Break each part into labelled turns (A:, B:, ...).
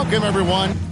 A: Welcome, everyone.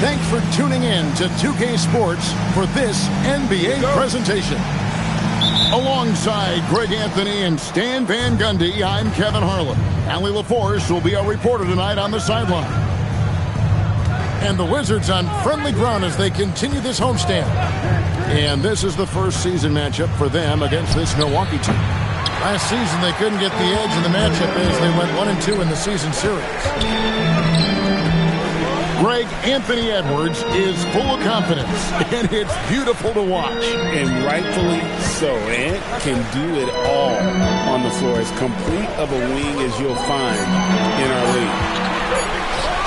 A: Thanks for tuning in to 2K Sports for this NBA presentation. Alongside Greg Anthony and Stan Van Gundy, I'm Kevin Harlan. Allie LaForce will be our reporter tonight on the sideline. And the Wizards on friendly ground as they continue this homestand. And this is the first season matchup for them against this Milwaukee team. Last season, they couldn't get the edge in the matchup as they went 1-2 in the season series. Greg Anthony Edwards is full of confidence, and it's beautiful to watch.
B: And rightfully so. Ant can do it all on the floor. As complete of a wing as you'll find in our league.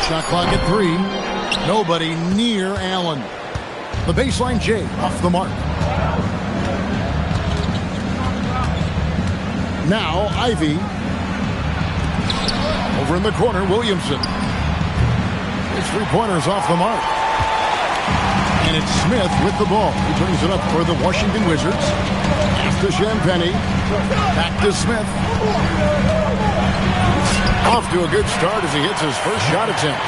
A: Shot clock at 3. Nobody near Allen. The baseline J off the mark. Now Ivy. Over in the corner, Williamson. His three-pointers off the mark. And it's Smith with the ball. He brings it up for the Washington Wizards. Pass to Champagnie. Back to Smith. Off to a good start as he hits his first shot attempt.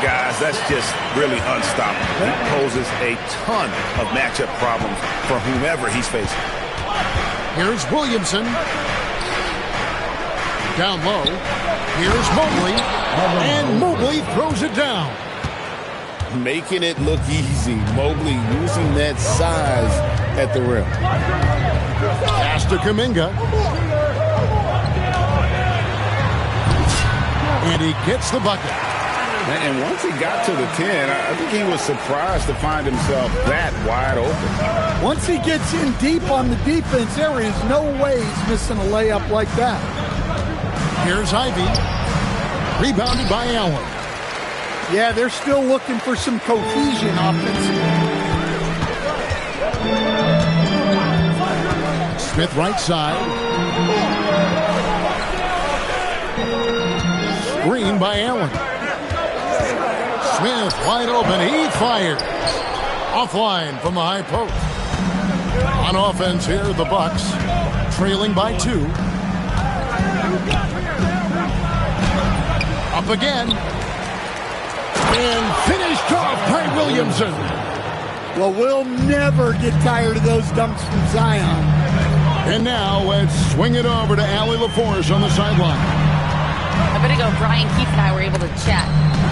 C: Guys, that's just really unstoppable. He poses a ton of matchup problems for whomever he's facing.
A: Here's Williamson. Down low. Here's Mobley. And Mobley throws it down.
B: making it look easy. Mobley using that size at the rim.
A: Pass to Kuminga. And he gets the bucket.
B: And once he got to the 10, I think he was surprised to find himself that wide open.
D: Once he gets in deep on the defense, there is no way he's missing a layup like that.
A: Here's Ivy. Rebounded by Allen.
D: Yeah, they're still looking for some cohesion offensively.
A: Smith right side. Screen by Allen. Smith wide open. He fires. Offline from the high post. On offense here, the Bucks trailing by 2. Up again. And finished off by Williamson.
D: Well, we'll never get tired of those dunks from Zion.
A: And now let's swing it over to Allie LaForce on the sideline.
E: A bit ago, Brian Keefe and I were able to chat.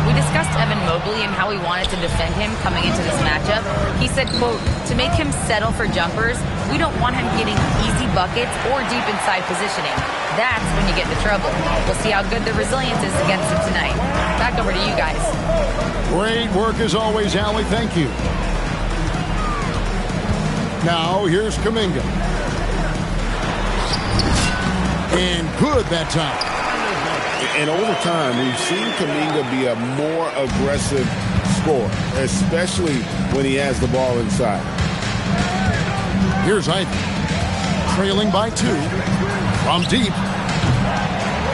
E: We discussed Evan Mobley and how we wanted to defend him coming into this matchup. He said, quote, to make him settle for jumpers, we don't want him getting easy buckets or deep inside positioning. That's when you get into trouble. We'll see how good the resilience is against him tonight. Back over to you guys.
A: Great work as always, Allie. Thank you. Now here's Kuminga. And good that time.
B: And over time, we've seen Kuminga be a more aggressive scorer, especially when he has the ball inside.
A: Here's Ivy. Trailing by 2. From deep.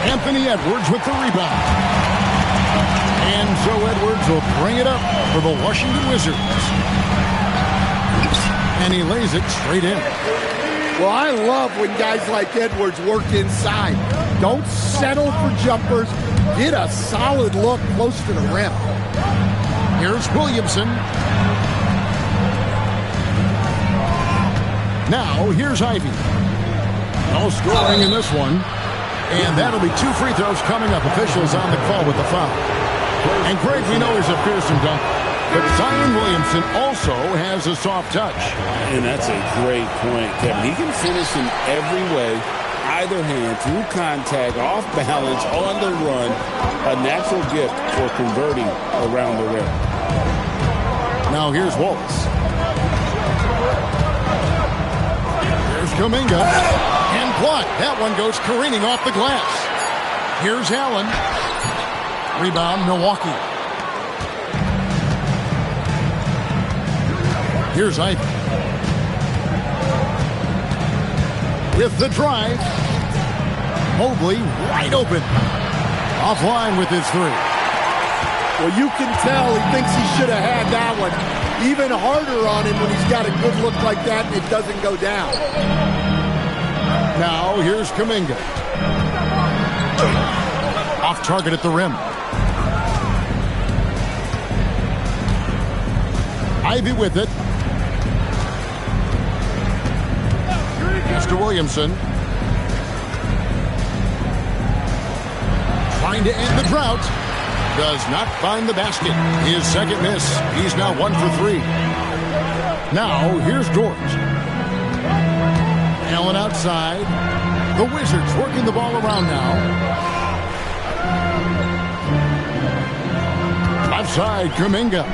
A: Anthony Edwards with the rebound. And so Edwards will bring it up for the Washington Wizards. And he lays it straight in.
D: Well, I love when guys like Edwards work inside. Don't settle for jumpers. Get a solid look close to the rim.
A: Here's Williamson. Now, here's Ivy. No scoring in this one. And that'll be 2 free throws coming up. Officials on the call with the foul. And Greg, we know he's a fearsome dunker. But Zion Williamson also has a soft touch.
B: And that's a great point, Kevin. He can finish in every way, either hand, through contact, off balance, on the run. A natural gift for converting around the rim.
A: Now here's Wallace. Here's Kuminga. And blocked. That one goes careening off the glass. Here's Allen. Rebound, Milwaukee. Here's Ivy. With the drive. Mobley wide open. Offline with his 3.
D: Well, you can tell he thinks he should have had that one. Even harder on him when he's got a good look like that and it doesn't go down.
A: Now here's Kuminga. Off target at the rim. Ivy with it. Mr. Williamson. Trying to end the drought. Does not find the basket. His second miss. He's now 1 for 3. Now, here's George. Allen outside. The Wizards working the ball around now. Left side, Kuminga.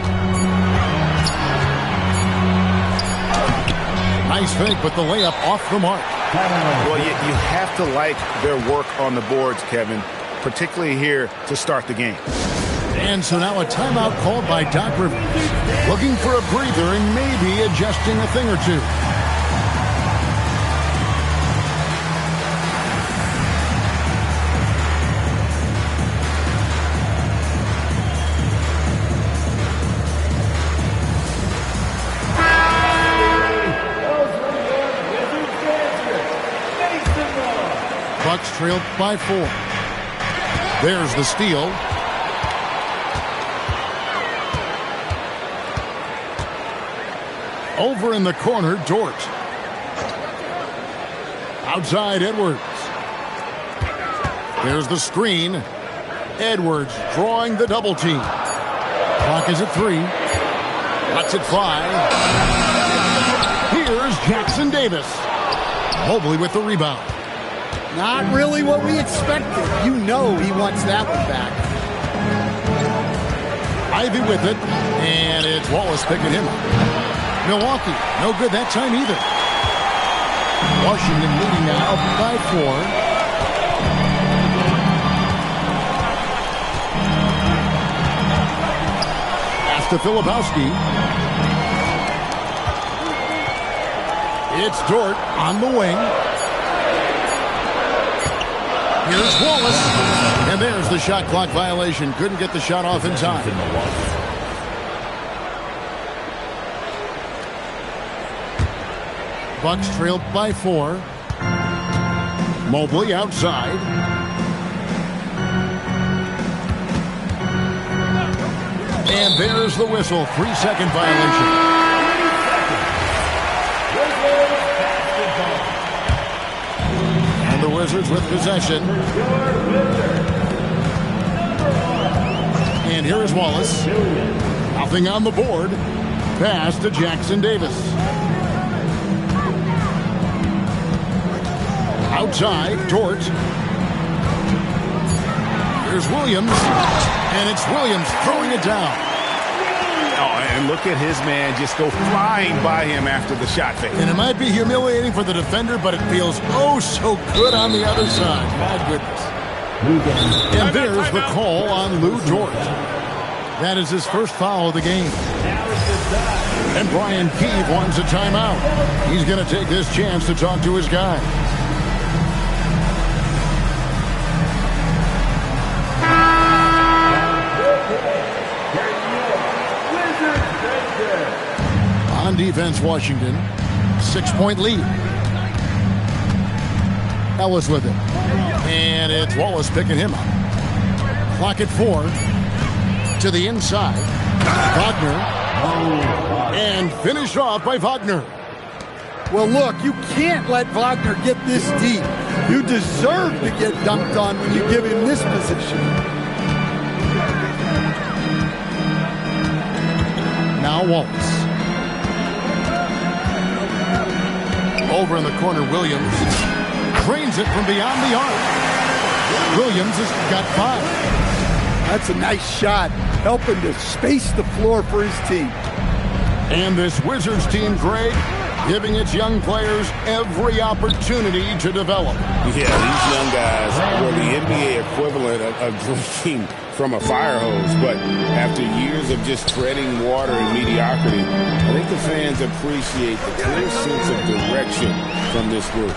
A: Nice fake, but the layup off the mark.
C: Well, you have to like their work on the boards, Kevin, particularly here to start the game.
A: And so now a timeout called by Doc Rivers. Looking for a breather and maybe adjusting a thing or two. Bucks trailed by 4. There's the steal. Over in the corner, Dort. Outside, Edwards. There's the screen. Edwards drawing the double team. Clock is at 3. Lets it fly. Here's Jackson Davis. Mobley with the rebound.
D: Not really what we expected. You know he wants that one back.
A: Ivy with it, and it's Wallace picking him up. Milwaukee, no good that time either. Washington leading now by 4. Pass to Filipowski. It's Dort on the wing. Here's Wallace. And there's the shot clock violation. Couldn't get the shot off in time. Bucks trailed by 4. Mobley outside. And there's the whistle. 3-second violation. And the Wizards with possession. And here is Wallace. Nothing on the board. Pass to Jackson Davis. Outside, Dort. Here's Williams. And it's Williams throwing it down.
C: Oh, and look at his man just go flying by him after the shot fake.
A: And it might be humiliating for the defender, but it feels oh so good on the other side. My goodness. And there's the call on Lou Dort. That is his first foul of the game. And Brian Keefe wants a timeout. He's going to take this chance to talk to his guys. On defense, Washington. 6-point lead. Ellis with it. And it's Wallace picking him up. Clock at 4. To the inside. Wagner. And finished off by Wagner.
D: Well, look, you can't let Wagner get this deep. You deserve to get dunked on when you give him this position.
A: Now Wallace. Over in the corner, Williams trains it from beyond the arc. Williams has got 5.
D: That's a nice shot, helping to space the floor for his team.
A: And this Wizards team, Greg, giving its young players every opportunity to develop.
B: Yeah, these young guys were the NBA equivalent of drinking from a fire hose. But after years of just treading water and mediocrity, I think the fans appreciate the clear sense of direction from this group.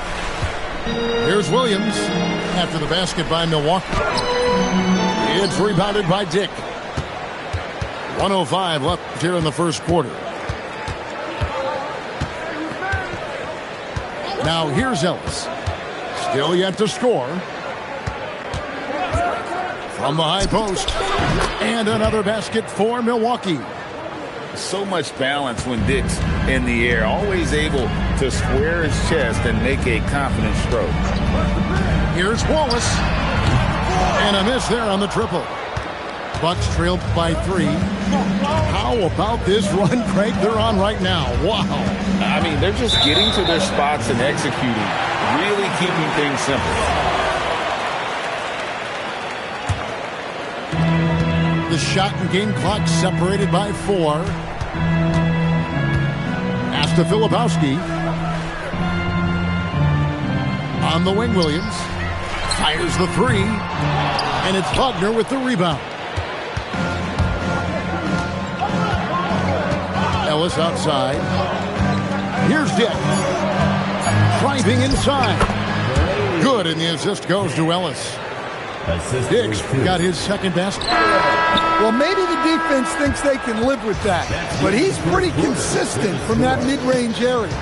A: Here's Williams after the basket by Milwaukee. It's rebounded by Dick. 1:05 left here in the first quarter. Now here's Ellis. Still yet to score. From the high post. And another basket for Milwaukee.
C: So much balance when Dick's in the air. Always able to square his chest and make a confident stroke.
A: Here's Wallace. And a miss there on the triple. Bucks trailed by 3. How about this run, Craig, they're on right now? Wow.
B: I mean, they're just getting to their spots and executing, really keeping things simple.
A: The shot and game clock separated by 4. Pass to Filipowski. On the wing, Williams. Fires the 3. And it's Wagner with the rebound. Ellis outside. Here's Dick. Driving inside. Good, and the assist goes to Ellis. Dick's got his second basket.
D: Well, maybe the defense thinks they can live with that, but he's pretty consistent from that mid-range area.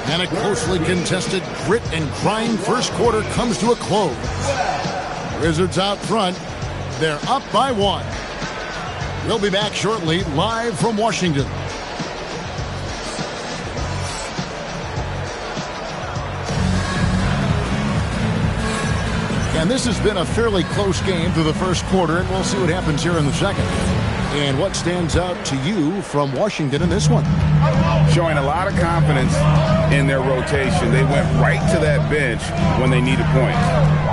A: And a closely contested grit and grind first quarter comes to a close. Wizards out front. They're up by 1. We'll be back shortly, live from Washington. And And this has been a fairly close game through the first quarter, and we'll see what happens here in the second. And what stands out to you from Washington in this one?
C: Showing a lot of confidence in their rotation. They went right to that bench when they needed points.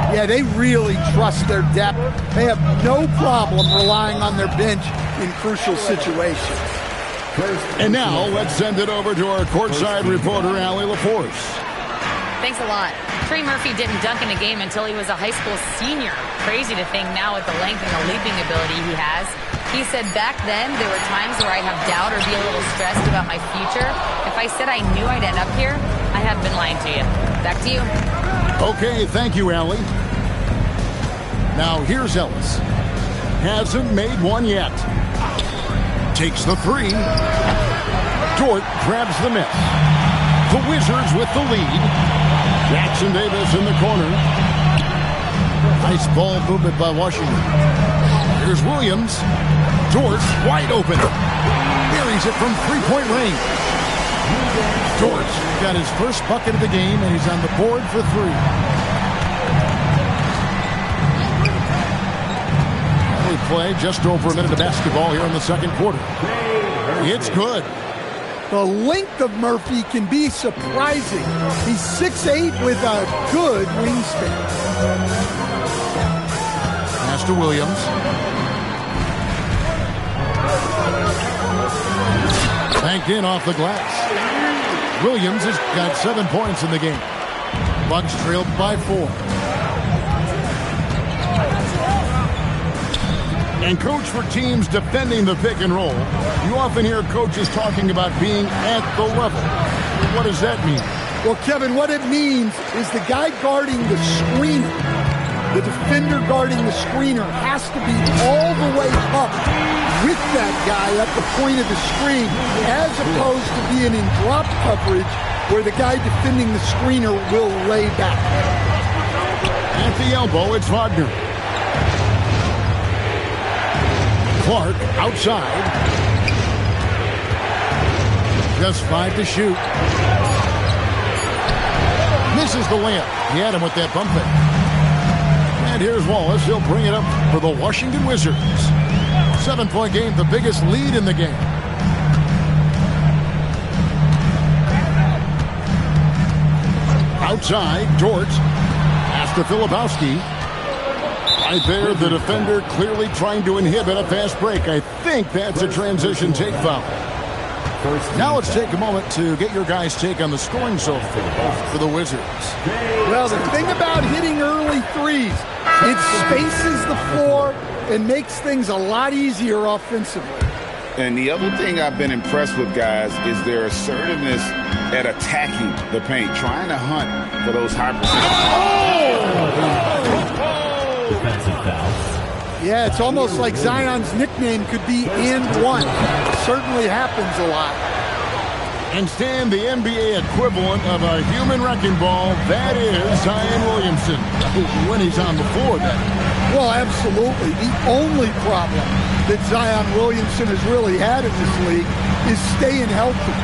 D: Yeah, they really trust their depth. They have no problem relying on their bench in crucial situations.
A: And now let's send it over to our courtside reporter, Allie LaForce.
E: Thanks a lot. Trey Murphy didn't dunk in a game until he was a high school senior. Crazy to think now with the length and the leaping ability he has. He said back then there were times where I'd have doubt or be a little stressed about my future. If I said I knew I'd end up here, I have been lying to you. Back to you.
A: Okay, thank you, Allie. Now here's Ellis. Hasn't made one yet. Takes the three. Dort grabs the miss. The Wizards with the lead. Jackson Davis in the corner. Nice ball movement by Washington. Here's Williams. Dort wide open. Buries it from three-point range. Dort got his first bucket of the game, and he's on the board for three. We play just over a minute of basketball here in the second quarter. It's good.
D: The length of Murphy can be surprising. He's 6'8" with a good wingspan.
A: Pass to Williams. Banked in off the glass. Williams has got 7 points in the game. Bucks trailed by 4. And coach, for teams defending the pick and roll, you often hear coaches talking about being at the level. What does that mean?
D: Well, Kevin, what it means is the guy guarding the screener, the defender guarding the screener, has to be all the way up with that guy at the point of the screen, as opposed to being in drop coverage where the guy defending the screener will lay back.
A: At the elbow, it's Wagner. Clark outside. Just 5 to shoot. Misses the layup. He had him with that bump fake. And here's Wallace. He'll bring it up for the Washington Wizards. 7-point game, the biggest lead in the game. Outside, Dort. Pass to Filipowski. Right there, the defender clearly trying to inhibit a fast break. I think that's a transition take foul. Now let's take a moment to get your guys' take on the scoring so far for the Wizards.
D: Well, the thing about hitting early threes, it spaces the floor and makes things a lot easier offensively.
C: And the other thing I've been impressed with, guys, is their assertiveness at attacking the paint, trying to hunt for those high
F: defensive foul.
D: Yeah, it's almost like Zion's nickname could be and one. Certainly happens a lot.
A: And Stan, the NBA equivalent of a human wrecking ball, that is Zion Williamson, when he's on the floor then.
D: Well, absolutely. The only problem that Zion Williamson has really had in this league is staying healthy.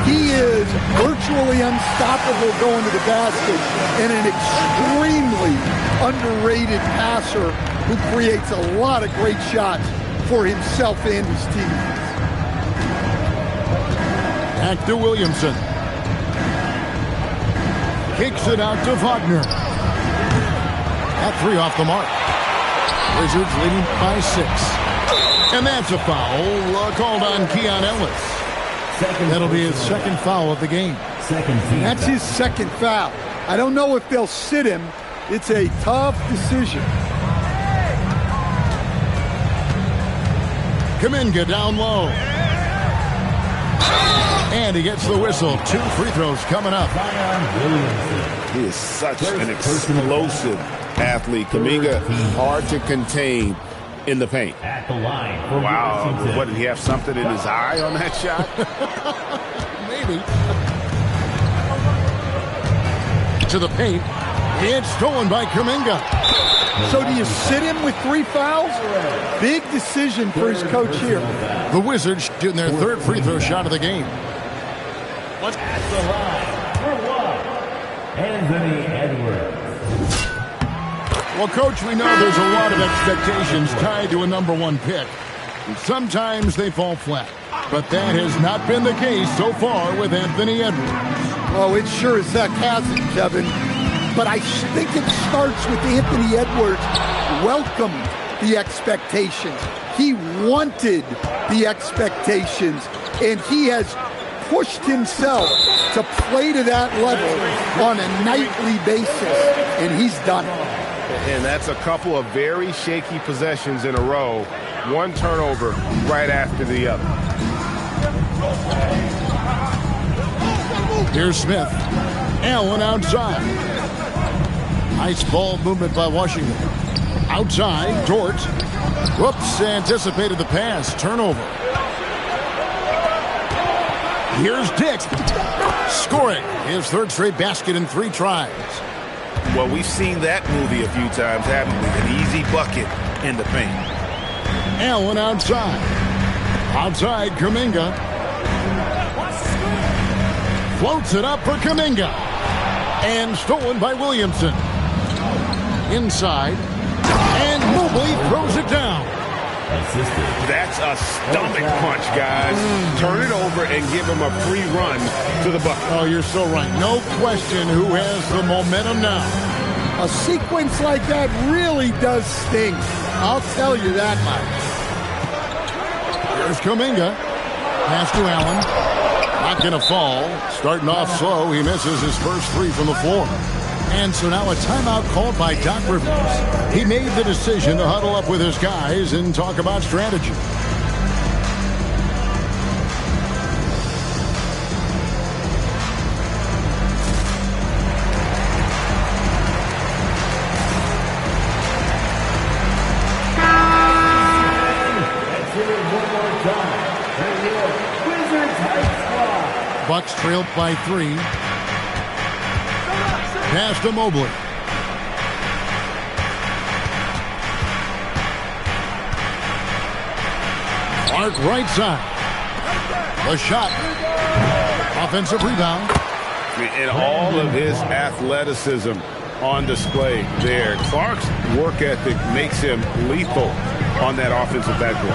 D: He is virtually unstoppable going to the basket and an extremely underrated passer who creates a lot of great shots for himself and his teammates.
A: Back to Williamson. Kicks it out to Wagner. That three off the mark. Wizards leading by 6. And that's a foul called on Keon Ellis. That'll be his second foul of the game.
D: That's his second foul. I don't know if they'll sit him. It's a tough decision.
A: Kuminga down low. And he gets the whistle. 2 free throws coming up.
C: He is such an explosive athlete. Kuminga, hard to contain in the paint.
F: At the line for
C: Wow.
F: Washington.
C: What, did he have something in his eye on that shot?
A: Maybe. To the paint. It's stolen by Kuminga.
D: So do you sit him with 3 fouls? Big decision for his coach here.
A: The Wizards shooting their 3rd free throw shot of the game.
F: At the line for one, Anthony Edwards.
A: Well, Coach, we know there's a lot of expectations tied to a #1 pick. And sometimes they fall flat. But that has not been the case so far with Anthony Edwards.
D: Oh, it sure as heck hasn't, Kevin. But I think it starts with Anthony Edwards welcomed the expectations. He wanted the expectations, and he has pushed himself to play to that level on a nightly basis, and he's done it.
G: And that's a couple of very shaky possessions in a row. One turnover right after the other.
A: Here's Smith. Allen outside. Nice ball movement by Washington. Outside, Dort. Whoops, anticipated the pass. Turnover. Here's Dick. Scoring his third straight basket in 3 tries.
C: Well, we've seen that movie a few times, haven't we? An easy bucket in the paint.
A: Allen outside. Outside, Kuminga. Floats it up for Kuminga. And stolen by Williamson. Inside. And Mobley throws it down.
C: That's a stomach punch, guys. Turn it over and give him a free run to the bucket.
A: Oh, you're so right. No question who has the momentum now.
D: A sequence like that really does sting. I'll tell you that much.
A: Here's Kuminga. Pass to Allen. Not going to fall. Starting off slow. He misses his first 3 from the floor. And so now a timeout called by Doc Rivers. He made the decision to huddle up with his guys and talk about strategy. Bucks trailed by 3. Pass to Mobley. Clark right side. The shot. Offensive rebound.
G: And all of his athleticism on display there. Clark's work ethic makes him lethal on that offensive backboard.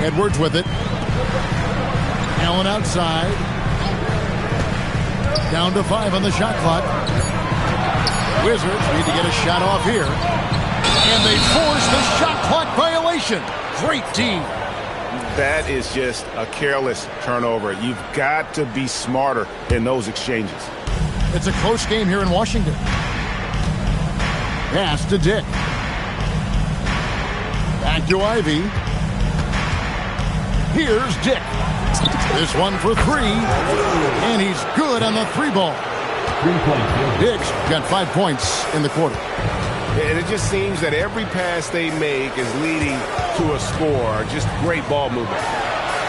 A: Edwards with it. Allen outside. Down to 5 on the shot clock. Wizards need to get a shot off here. And they force the shot clock violation. Great team.
G: That is just a careless turnover. You've got to be smarter in those exchanges.
A: It's a close game here in Washington. Pass to Dick. Back to Ivy. Here's Dick. This one for 3. And he's good on the 3 ball.
F: 3-point.
A: Dick's got 5 points in the quarter.
G: And it just seems that every pass they make is leading to a score. Just great ball movement.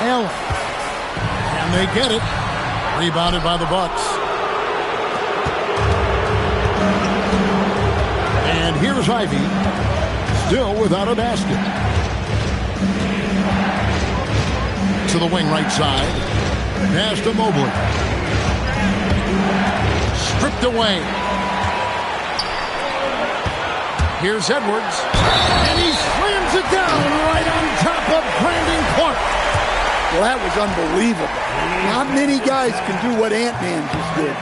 A: Allen. And they get it. Rebounded by the Bucks. And here's Ivy. Still without a basket. To the wing right side. Pass to Mobley. Stripped away. Here's Edwards. And he slams it down right on top of Brandon Clark.
D: Well, that was unbelievable. Not many guys can do what Ant-Man just did.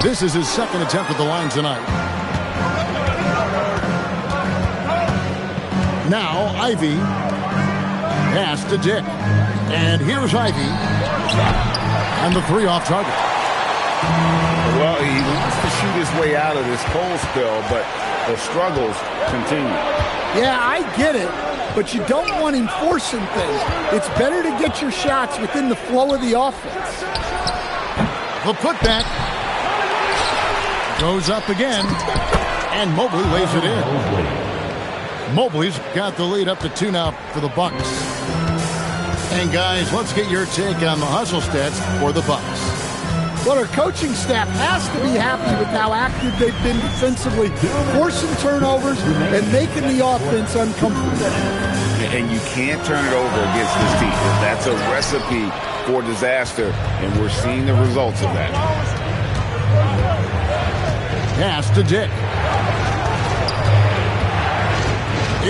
A: This is his second attempt at the line tonight. Now, Ivy. Pass to Dick. And here's Ivy. And the 3 off target.
G: Well, he wants to shoot his way out of this cold spell, but the struggles continue.
D: Yeah, I get it, but you don't want him forcing things. It's better to get your shots within the flow of the offense.
A: The putback. Goes up again. And Mobley lays it in. Mobley's got the lead up to 2 now for the Bucks. And guys, let's get your take on the hustle stats for the Bucks.
D: Well, our coaching staff has to be happy with how active they've been defensively, forcing turnovers and making the offense uncomfortable.
C: And you can't turn it over against this team. That's a recipe for disaster, and we're seeing the results of that.
A: Pass to Dick.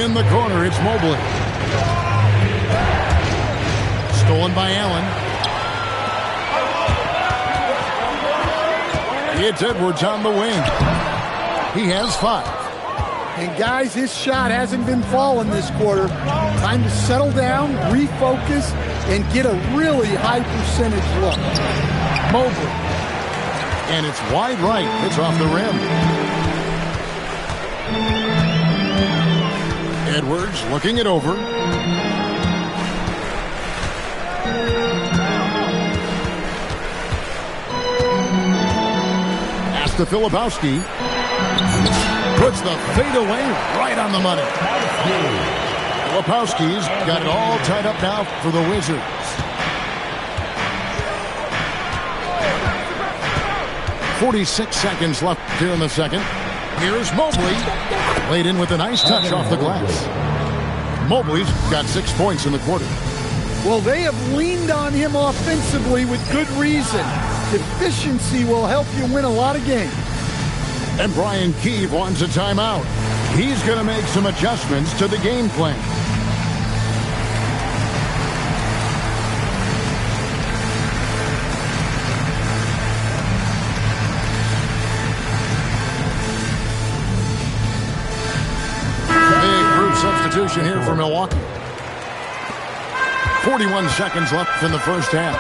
A: In the corner, it's Mobley. Stolen by Allen. It's Edwards on the wing. He has 5.
D: And guys, his shot hasn't been falling this quarter. Time to settle down, refocus, and get a really high percentage look. Mobley.
A: And it's wide right. It's off the rim. Edwards looking it over. Pass to Filipowski. Puts the fadeaway right on the money. Filipowski's got it all tied up now for the Wizards. .46 seconds left here in the second. Here's Mobley. Laid in with a nice touch off the glass. Mobley's got 6 points in the quarter.
D: Well, they have leaned on him offensively with good reason. Efficiency will help you win a lot of games.
A: And Brian Keefe wants a timeout. He's going to make some adjustments to the game plan. Substitution here for Milwaukee. 41 seconds left in the first half.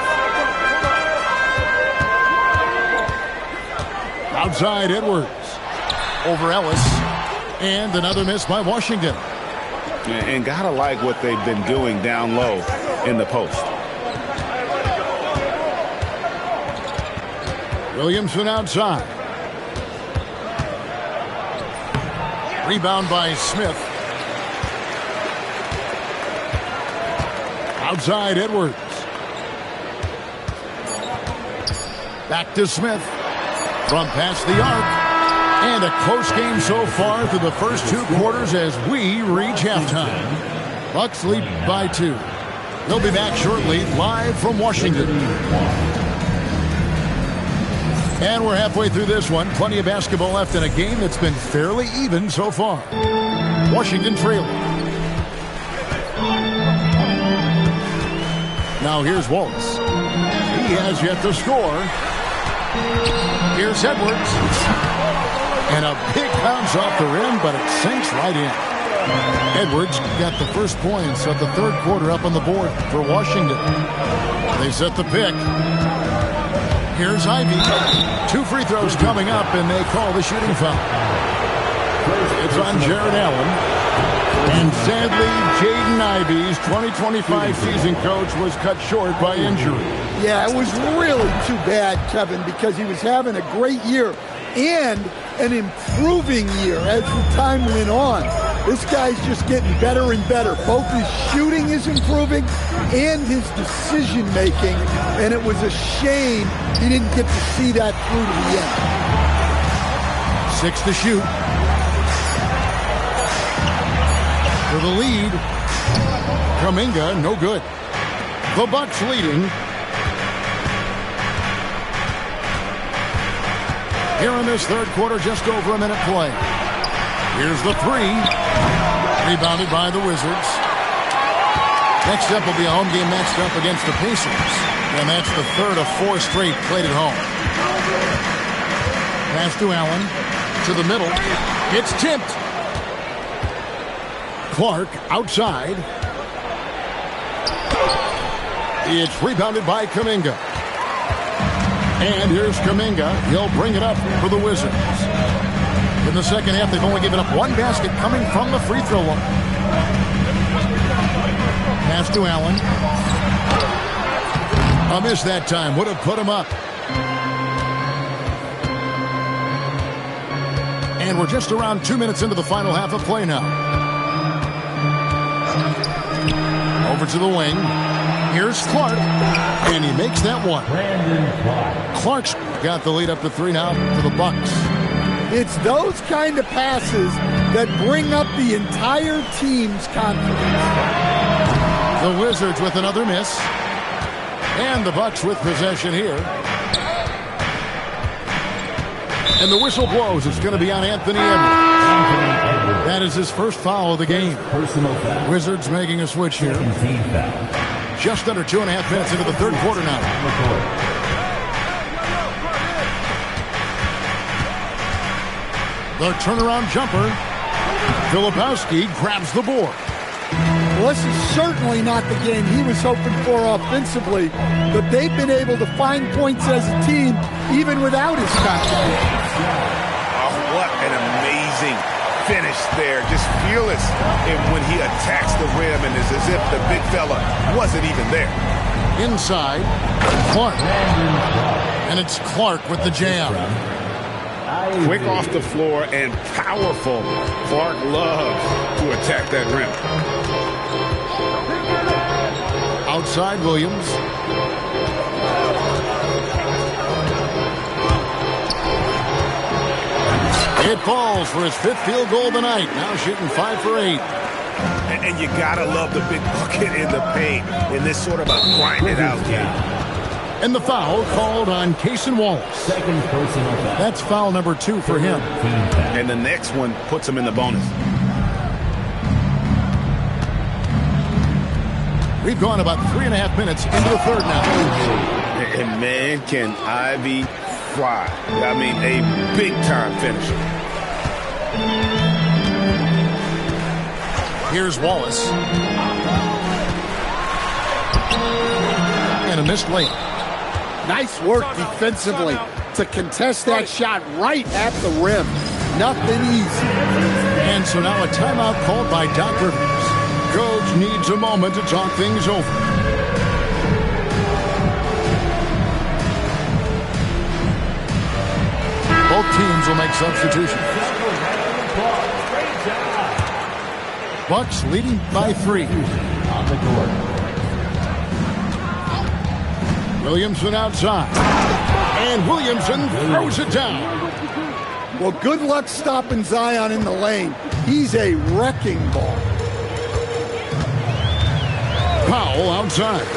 A: Outside Edwards. Over Ellis. And another miss by Washington.
C: And gotta like what they've been doing down low in the post.
A: Williamson outside. Rebound by Smith. Outside Edwards. Back to Smith. From past the arc. And a close game so far through the first 2 quarters as we reach halftime. Bucks lead by 2. They'll be back shortly, live from Washington. And we're halfway through this one. Plenty of basketball left in a game that's been fairly even so far. Washington trailing. Now here's Waltz. He has yet to score. Here's Edwards. And a big bounce off the rim, but it sinks right in. Edwards got the first points of the third quarter up on the board for Washington. They set the pick. Here's Ivy. 2 free throws coming up, and they call the shooting foul. It's on Jared Allen. And sadly, Jaden Ivey's 2025 season coach was cut short by injury.
D: Yeah, it was really too bad, Kevin, because he was having a great year and an improving year as the time went on. This guy's just getting better and better. Both his shooting is improving and his decision-making, and it was a shame he didn't get to see that through to the end.
A: 6 to shoot. For the lead, Kuminga, no good. The Bucks leading. Here in this third quarter, just over a minute play. Here's the 3. Rebounded by the Wizards. Next up will be a home game matched up against the Pacers. And that's the third of 4 straight played at home. Pass to Allen. To the middle. It's tipped. Clark outside. It's rebounded by Kuminga. And here's Kuminga. He'll bring it up for the Wizards. In the second half, they've only given up 1 basket coming from the free throw line. Pass to Allen. A miss that time. Would have put him up. And we're just around 2 minutes into the final half of play now. Over to the wing. Here's Clark. And he makes that one. Clark's got the lead up to 3 now for the Bucks.
D: It's those kind of passes that bring up the entire team's confidence.
A: The Wizards with another miss. And the Bucks with possession here. And the whistle blows. It's going to be on Anthony Edwards. That is his first foul of the game. Wizards making a switch here. Just under 2.5 minutes into the third quarter now. The turnaround jumper. Filipowski grabs the board.
D: Well, this is certainly not the game he was hoping for offensively, but they've been able to find points as a team even without his contributions.
C: Oh, what an amazing finish there. Just fearless when he attacks the rim, and it's as if the big fella wasn't even there.
A: Inside, Clark. And it's Clark with the jam.
G: Quick off the floor and powerful. Clark loves to attack that rim.
A: Outside Williams. It falls for his 5th field goal tonight. Now shooting 5 for 8.
C: And you gotta love the big bucket in the paint in this sort of a grind-it-out game.
A: And the foul called on Cason Wallace.
F: Second personal foul.
A: That's foul number 2 for him.
C: And the next one puts him in the bonus.
A: We've gone about 3.5 minutes into the third now.
C: And man, can Ivy fly. I mean, a big-time finisher.
A: Here's Wallace. And a missed layup.
D: Nice work defensively to contest that shot right at the rim. Nothing easy.
A: And so now a timeout called by Doc Rivers. Coach needs a moment to talk things over. Both teams will make substitutions. Bucks leading by 3.
F: On the court.
A: Williamson outside. And Williamson throws it down.
D: Well, good luck stopping Zion in the lane. He's a wrecking ball.
A: Powell outside.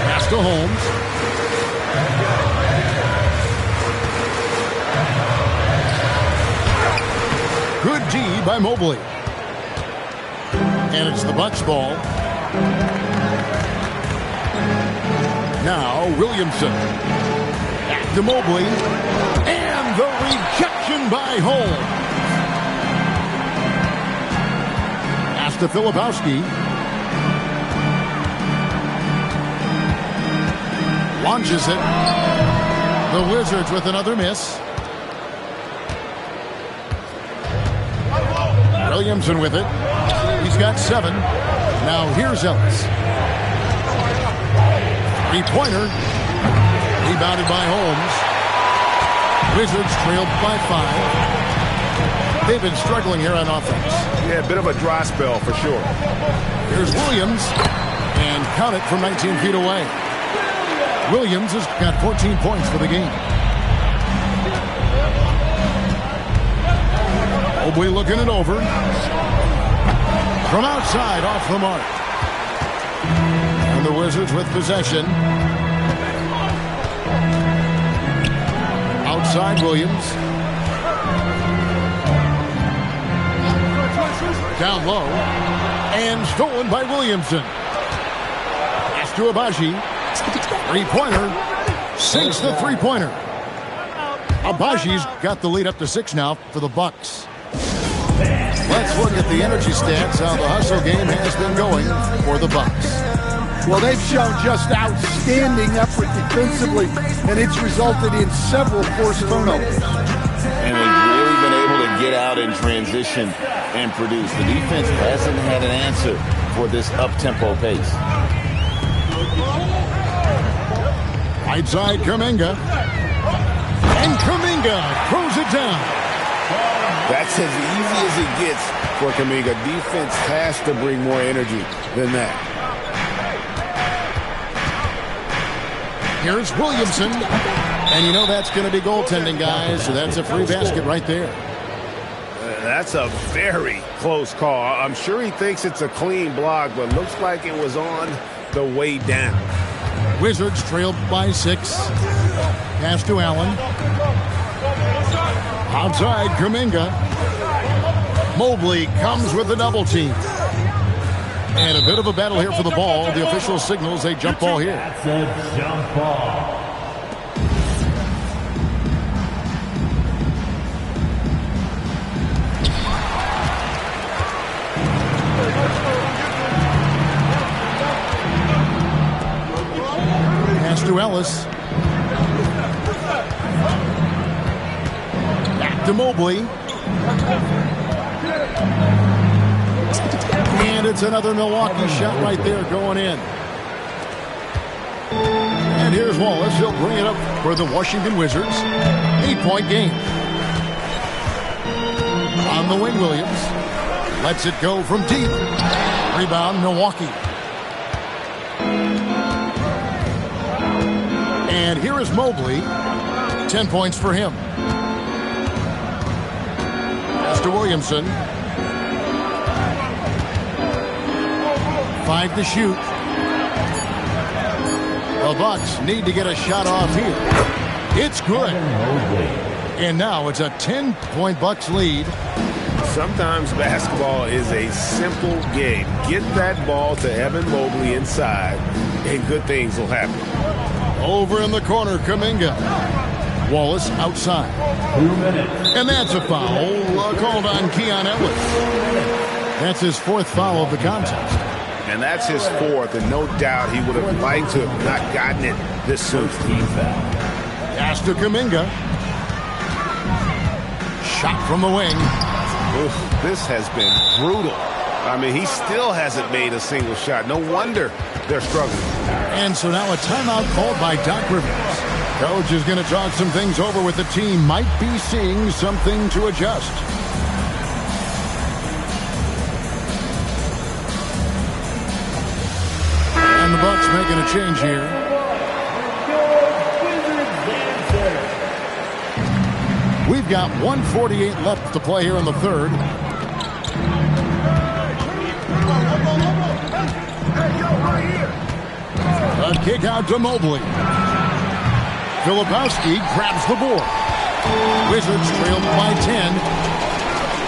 A: Pass to Holmes. Good D by Mobley. And it's the Bucks ball. Now Williamson. Back to Mobley. And the rejection by Holmes. Pass to Filipowski. Launches it. The Wizards with another miss. Williamson with it. He's got 7. Now here's Ellis. 3-pointer. Rebounded by Holmes. Wizards trailed by 5. They've been struggling here on offense.
C: Yeah, a bit of a dry spell for sure.
A: Here's Williams. And count it from 19 feet away. Williams has got 14 points for the game. Mobley looking it over. From outside, off the mark. And the Wizards with possession. Outside Williams. Down low. And stolen by Williamson. Pass to Abaji. 3-pointer. Sinks the 3-pointer. Abaji's got the lead up to 6 now for the Bucks. Let's look at the energy stats, how the hustle game has been going for the Bucks.
D: Well, they've shown just outstanding effort defensively, and it's resulted in several forced turnovers.
H: And they've really been able to get out in transition and produce. The defense hasn't had an answer for this up-tempo pace.
A: Right side, Kuminga. And Kuminga throws it down.
B: That's as easy as it gets for Kuminga. Defense has to bring more energy than that.
A: Here's Williamson. And you know that's going to be goaltending, guys. So that's a free basket right there.
C: That's a very close call. I'm sure he thinks it's a clean block, but looks like it was on the way down.
A: Wizards trailed by 6. Pass to Allen. Outside, Kuminga. Mobley comes with the double team. And a bit of a battle here for the ball. The official signals a jump ball here.
F: That's a jump ball.
A: Pass to Ellis. Back to Mobley. And it's another Milwaukee shot right there going in. And here's Wallace. He'll bring it up for the Washington Wizards. 8-point game. On the wing, Williams. Lets it go from deep. Rebound, Milwaukee. And here is Mobley. 10 points for him. Pass to Williamson. 5 to shoot. The Bucks need to get a shot off here. It's good. And now it's a 10-point Bucks lead.
G: Sometimes basketball is a simple game. Get that ball to Evan Mobley inside, and good things will happen.
A: Over in the corner, Kuminga. Wallace outside.
F: 2 minutes.
A: And that's a foul called on Keon Ellis. That's his 4th foul of the contest.
G: And that's his 4th, and no doubt he would have liked to have not gotten it this soon.
A: Pass to Kuminga. Shot from the wing.
G: Oof, this has been brutal. I mean, he still hasn't made a single shot. No wonder they're struggling.
A: And so now a timeout called by Doc Rivers. Coach is going to talk some things over with the team. Might be seeing something to adjust. And the Bucks making a change here. We've got 1:48 left to play here in the third. A kick out to Mobley. Filipowski grabs the board. Wizards trailed by 10.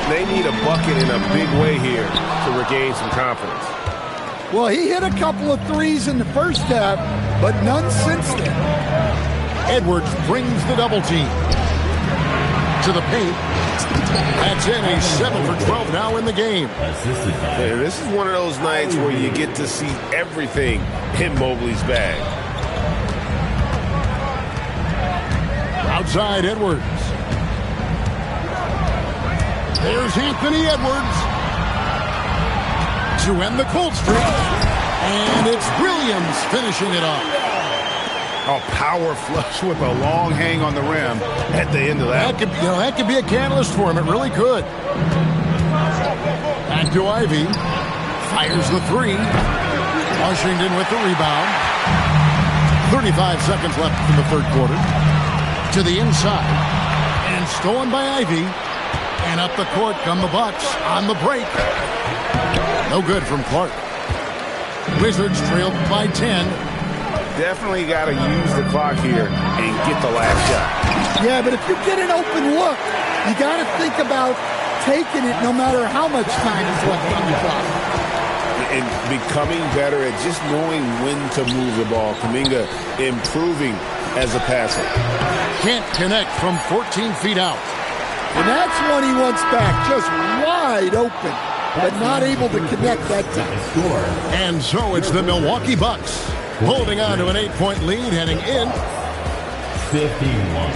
G: They need a bucket in a big way here to regain some confidence.
D: Well, he hit a couple of threes in the first half, but none since then.
A: Edwards brings the double team to the paint. That's in. He's 7 for 12 now in the game.
G: Yeah, this is one of those nights where you get to see everything in Mobley's bag.
A: Outside, Edwards. There's Anthony Edwards to end the cold streak. And it's Williams finishing it off.
C: A power flush with a long hang on the rim at the end of that.
A: That could be a catalyst for him. It really could. Back to Ivy. Fires the 3. Washington with the rebound. 35 seconds left in the third quarter. To the inside. And stolen by Ivy. And up the court come the Bucks on the break. No good from Clark. Wizards trailed by 10.
G: Definitely got to use the clock here and get the last shot.
D: Yeah, but if you get an open look, you got to think about taking it no matter how much time is left on the clock.
G: And becoming better at just knowing when to move the ball. Kuminga improving as a passer.
A: Can't connect from 14 feet out.
D: And that's one he wants back, just wide open, but not able to connect that time.
A: And so it's the Milwaukee Bucks holding on to an 8-point lead heading in.
F: 51.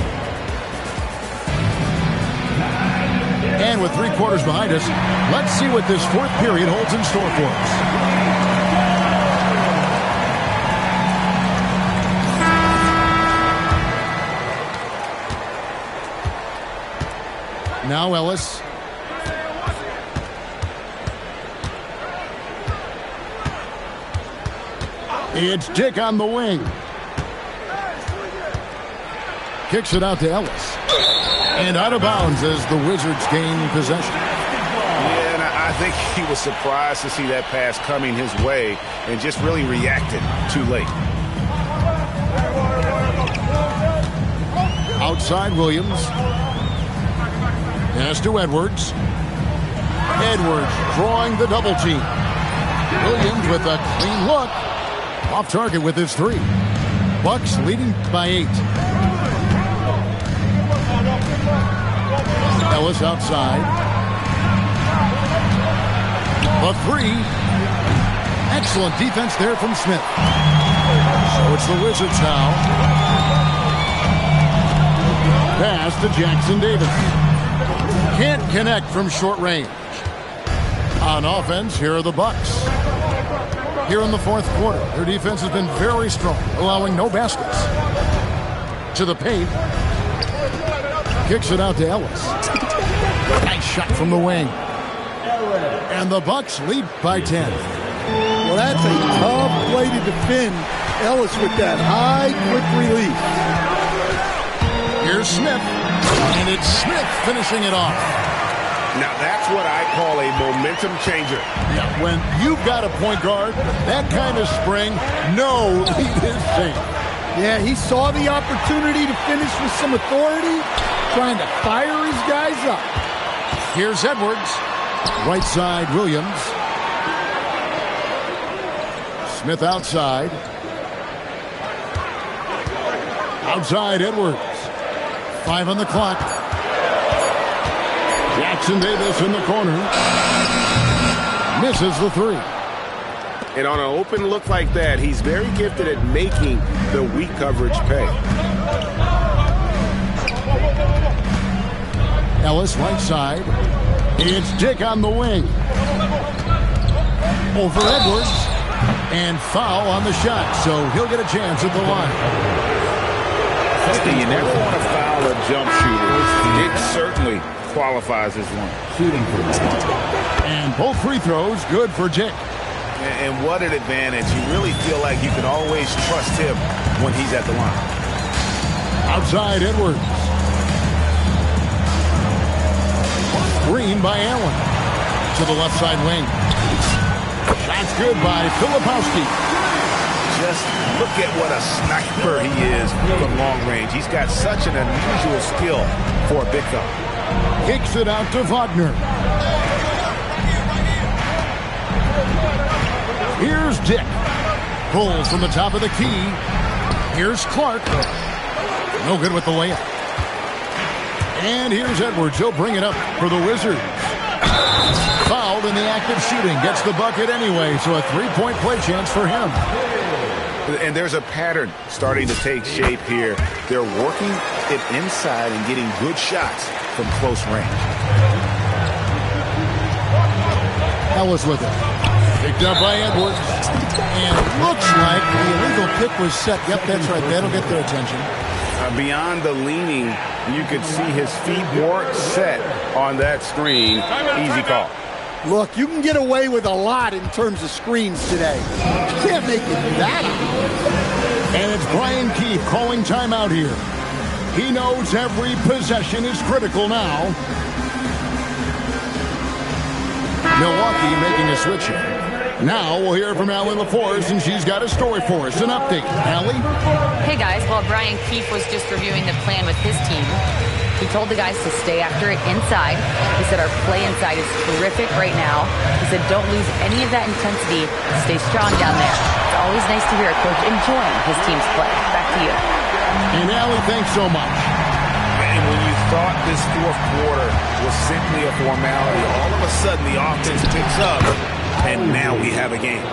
A: And with 3 quarters behind us, let's see what this 4th period holds in store for us. Now Ellis. It's Dick on the wing. Kicks it out to Ellis. And out of bounds as the Wizards gain possession.
G: Yeah, and I think he was surprised to see that pass coming his way and just really reacted too late.
A: Outside Williams. Pass to Edwards. Edwards drawing the double team. Williams with a clean look. Off target with his 3. Bucks leading by 8. Ellis outside. The 3. Excellent defense there from Smith. So it's the Wizards now. Pass to Jackson Davis. Can't connect from short range. On offense, here are the Bucks. Here in the fourth quarter, their defense has been very strong, allowing no baskets. To the paint. Kicks it out to Ellis. Nice shot from the wing. And the Bucks lead by 10.
D: Well, that's a tough way to defend Ellis with that high, quick release.
A: Here's Smith. And it's Smith finishing it off.
C: Now, that's what I call a momentum changer.
A: Yeah, when you've got a point guard, that kind of spring, no lead is safe.
D: Yeah, he saw the opportunity to finish with some authority, trying to fire his guys up.
A: Here's Edwards. Right side, Williams. Smith outside. Outside, Edwards. 5 on the clock. Jackson Davis in the corner. Misses the 3.
G: And on an open look like that, he's very gifted at making the weak coverage pay.
A: Ellis right side. It's Dick on the wing. Over Edwards. And foul on the shot, so he'll get a chance at the line.
B: You never want to foul a jump shooter. Dick certainly qualifies as one.
F: Shooting for the
A: And both free throws good for Dick.
C: And what an advantage. You really feel like you can always trust him when he's at the line.
A: Outside Edwards. Screen by Allen. To the left side wing. Shot's good by Filipowski.
C: Just look at what a sniper he is from long range. He's got such an unusual skill for a big fella.
A: Kicks it out to Wagner. Here's Dick. Pulls from the top of the key. Here's Clark. No good with the layup. And here's Edwards. He'll bring it up for the Wizards. Fouled in the act of shooting. Gets the bucket anyway, so a 3-point play chance for him.
C: And there's a pattern starting to take shape here. They're working it inside and getting good shots from close range.
A: Ellis with it. Picked up by Edwards. And it looks like the illegal pick was set. Yep, that's right. That'll get their attention.
G: Beyond the leaning, you could see his feet more set on that screen. Easy call.
D: Look, you can get away with a lot in terms of screens today. You can't make it that high.
A: And it's Brian Keefe calling timeout here. He knows every possession is critical now. Milwaukee making a switch here. Now we'll hear from Allie LaForce, and she's got a story for us. An update. Allie?
E: Hey, guys. Well, Brian Keefe was just reviewing the plan with his team. He told the guys to stay after it inside. He said our play inside is terrific right now. He said don't lose any of that intensity. Stay strong down there. It's always nice to hear a coach enjoying his team's play. Back to you.
A: And Allie, thanks so much.
C: And when you thought this fourth quarter was simply a formality, all of a sudden the offense picks up, and now we have a game.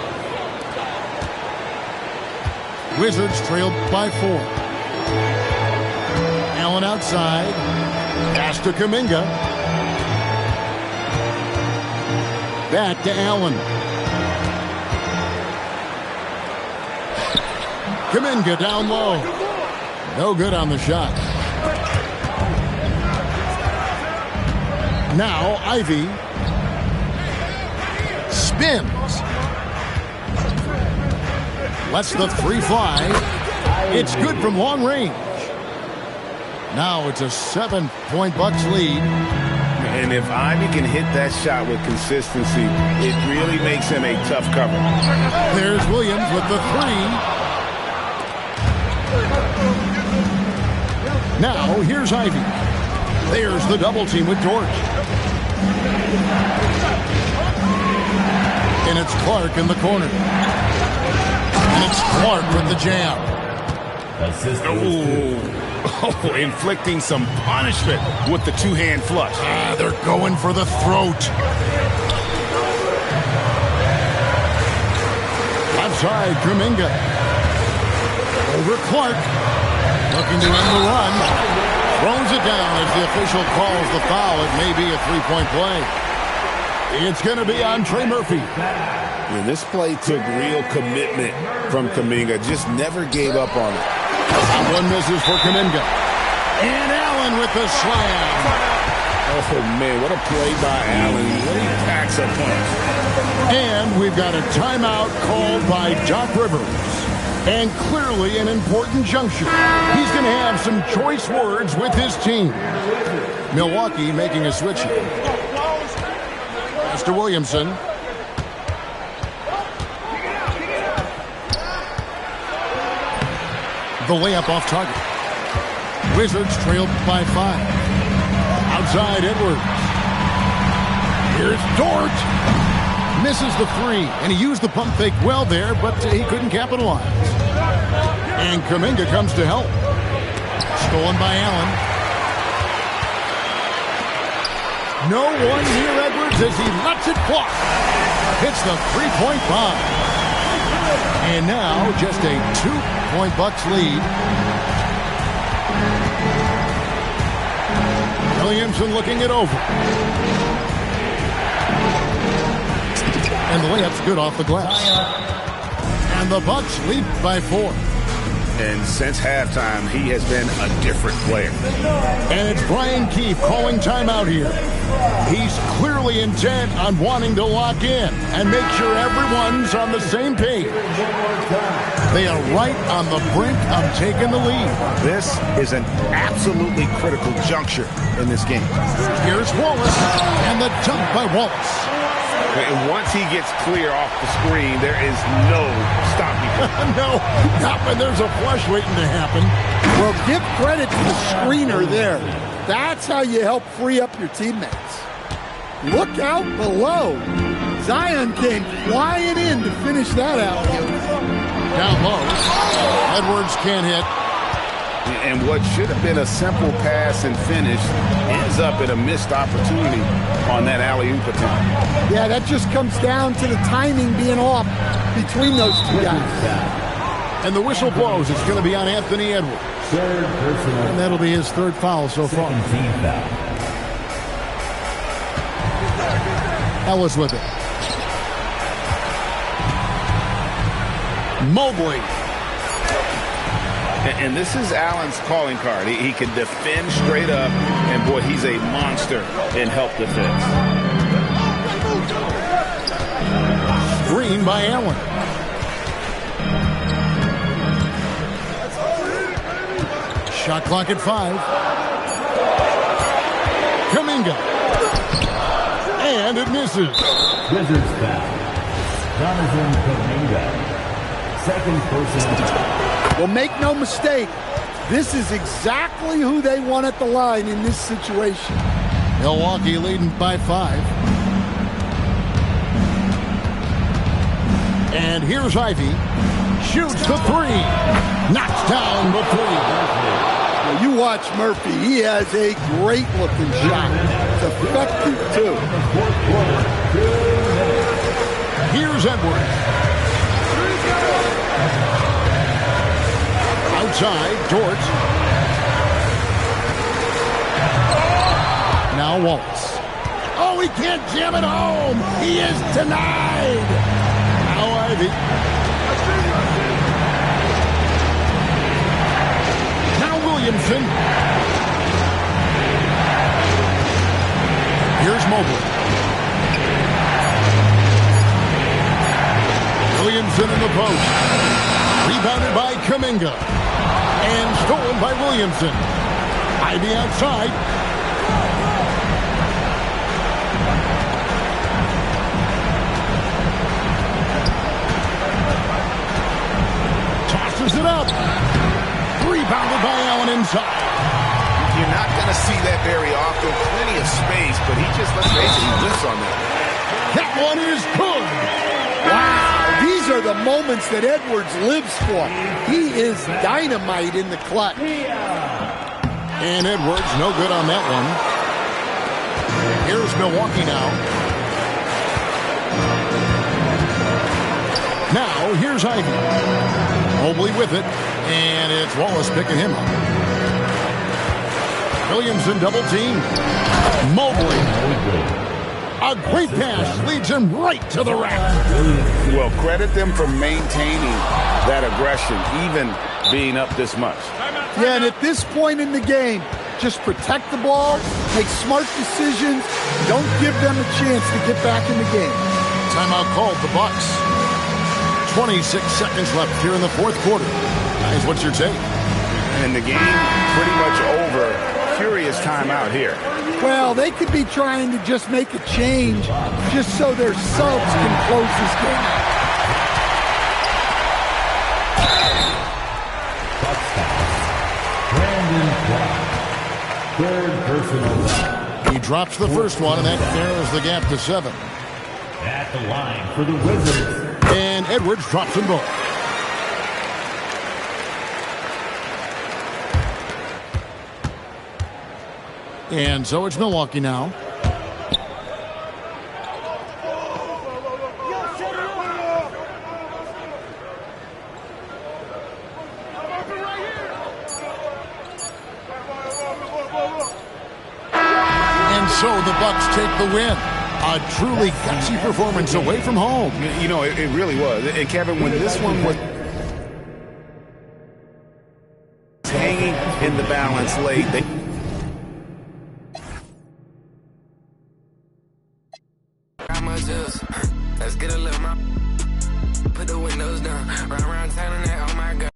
A: Wizards trailed by 4. Allen outside. Pass to Kuminga. Back to Allen. Kuminga down low. No good on the shot. Now Ivy spins. Lets the 3 fly. It's good from long range. Now it's a 7-point Bucks lead.
G: And if Ivy can hit that shot with consistency, it really makes him a tough cover.
A: There's Williams with the 3. Now here's Ivy. There's the double team with George. And it's Clark in the corner. And it's Clark with the jam.
C: Oh, inflicting some punishment with the two-hand flush.
A: They're going for the throat. Outside, Kuminga. Over Clark. Looking to end the run. Throws it down as the official calls the foul. It may be a three-point play. It's going to be on Trey Murphy.
B: And this play took real commitment from Kuminga. Just never gave up on it.
A: That one misses for Kuminga. And Allen with the slam.
B: Oh, man, what a play by Allen. He really packs a punch.
A: And we've got a timeout called by Doc Rivers. And clearly an important juncture. He's going to have some choice words with his team. Milwaukee making a switch here. Pass to Williamson. The layup off target. Wizards trailed by 5. Outside Edwards. Here's Dort. Misses the 3, and he used the pump fake well there, but he couldn't capitalize. And Kuminga comes to help. Stolen by Allen. No one near Edwards as he lets it fly. Hits the three-point bomb. And now just a 2-point Bucks lead. Williamson looking it over. And the layup's good off the glass. And the Bucks lead by 4.
C: And since halftime, he has been a different player.
A: And it's Brian Keefe calling timeout here. He's clearly intent on wanting to lock in and make sure everyone's on the same page. They are right on the brink of taking the lead.
C: This is an absolutely critical juncture in this game.
A: Here's Wallace, and the dunk by Wallace.
C: And once he gets clear off the screen, there is no stopping him.
A: No, not when there's a flush waiting to happen.
D: Well, give credit to the screener there. That's how you help free up your teammates. Look out below. Zion came flying in to finish that out.
A: Down low. Edwards can't hit.
C: And what should have been a simple pass and finish ends up in a missed opportunity on that alley-oop attempt.
D: Yeah, that just comes down to the timing being off between those two guys.
A: And the whistle blows. It's going to be on Anthony Edwards. And that'll be his third foul so far. Ellis with it. Mobley.
C: And this is Allen's calling card. He can defend straight up, and boy, he's a monster in help defense.
A: Screen by Allen. Shot clock at 5. Kuminga. And it misses.
F: Wizards foul. Jonathan Kuminga. Second personal.
D: Well, make no mistake, this is exactly who they want at the line in this situation.
A: Milwaukee leading by 5. And here's Ivy. Shoots the 3. Knocks down the 3.
D: Well, you watch Murphy. He has a great-looking shot. It's effective, too.
A: Here's Edwards. Outside, Dort. Now Wallace. Oh, he can't jam it home. He is denied. Now Ivy. Now Williamson. Here's Mobley. Williamson in the post. Rebounded by Kuminga. And stolen by Williamson. Ivy outside. Tosses it up. Rebounded by Allen inside.
C: You're not going to see that very often. Let's face it, he whiffs on that.
A: That one is good.
D: Wow, these are the moments that Edwards lives for. He is dynamite in the clutch.
A: And Edwards, no good on that one. Here's Milwaukee now. Now, here's Ivy. Mobley with it, and it's Wallace picking him up. Williamson double team. Mobley. A great pass leads him right to the rack.
H: Well, credit them for maintaining that aggression, even being up this much.
D: Yeah, and at this point in the game, just protect the ball, make smart decisions, don't give them a chance to get back in the game.
A: Timeout called, the Bucks. 26 seconds left here in the fourth quarter. Guys, what's your take?
C: And the game pretty much over. Curious timeout here.
D: Well, they could be trying to just make a change just so their subs can close this game.
F: Third personal.
A: He drops the first one, and that narrows the gap to 7.
F: At the line for the Wizards.
A: And Edwards drops them both. And so it's Milwaukee now. And so the Bucks take the win. A truly gutsy performance away from home.
C: You know, it really was. And Kevin, when this one was hanging in the balance late,
I: Let's get a little more. Put the windows down. Round town and that, oh my God.